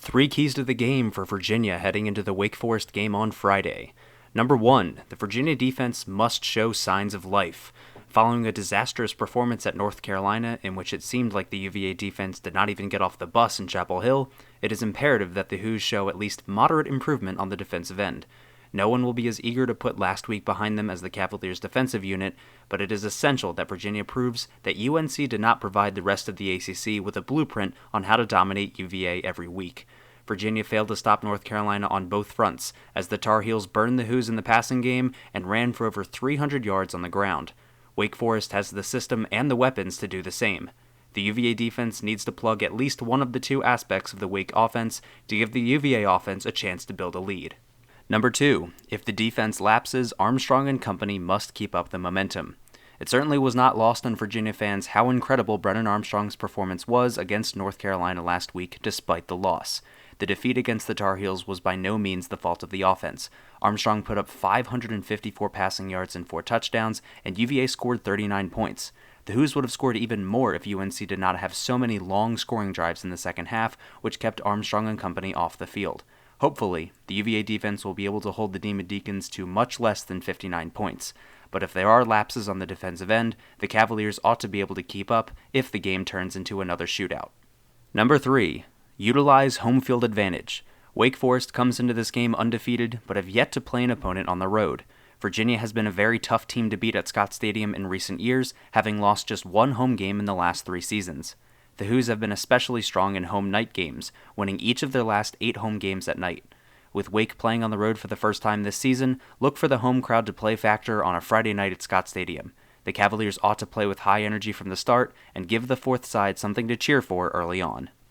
Three keys to the game for Virginia heading into the Wake Forest game on Friday. Number 1, the Virginia defense must show signs of life. Following a disastrous performance at North Carolina, in which it seemed like the UVA defense did not even get off the bus in Chapel Hill, it is imperative that the Hoos show at least moderate improvement on the defensive end. No one will be as eager to put last week behind them as the Cavaliers' defensive unit, but it is essential that Virginia proves that UNC did not provide the rest of the ACC with a blueprint on how to dominate UVA every week. Virginia failed to stop North Carolina on both fronts, as the Tar Heels burned the Hoos in the passing game and ran for over 300 yards on the ground. Wake Forest has the system and the weapons to do the same. The UVA defense needs to plug at least one of the two aspects of the Wake offense to give the UVA offense a chance to build a lead. Number 2, if the defense lapses, Armstrong and company must keep up the momentum. It certainly was not lost on Virginia fans how incredible Brennan Armstrong's performance was against North Carolina last week despite the loss. The defeat against the Tar Heels was by no means the fault of the offense. Armstrong put up 554 passing yards and 4 touchdowns, and UVA scored 39 points. The Hoos would have scored even more if UNC did not have so many long scoring drives in the second half, which kept Armstrong and company off the field. Hopefully, the UVA defense will be able to hold the Demon Deacons to much less than 59 points. But if there are lapses on the defensive end, the Cavaliers ought to be able to keep up if the game turns into another shootout. Number 3, utilize home field advantage. Wake Forest comes into this game undefeated, but have yet to play an opponent on the road. Virginia has been a very tough team to beat at Scott Stadium in recent years, having lost just one home game in the last 3 seasons. The Hoos have been especially strong in home night games, winning each of their last 8 home games at night. With Wake playing on the road for the first time this season, look for the home crowd to play factor on a Friday night at Scott Stadium. The Cavaliers ought to play with high energy from the start and give the fourth side something to cheer for early on.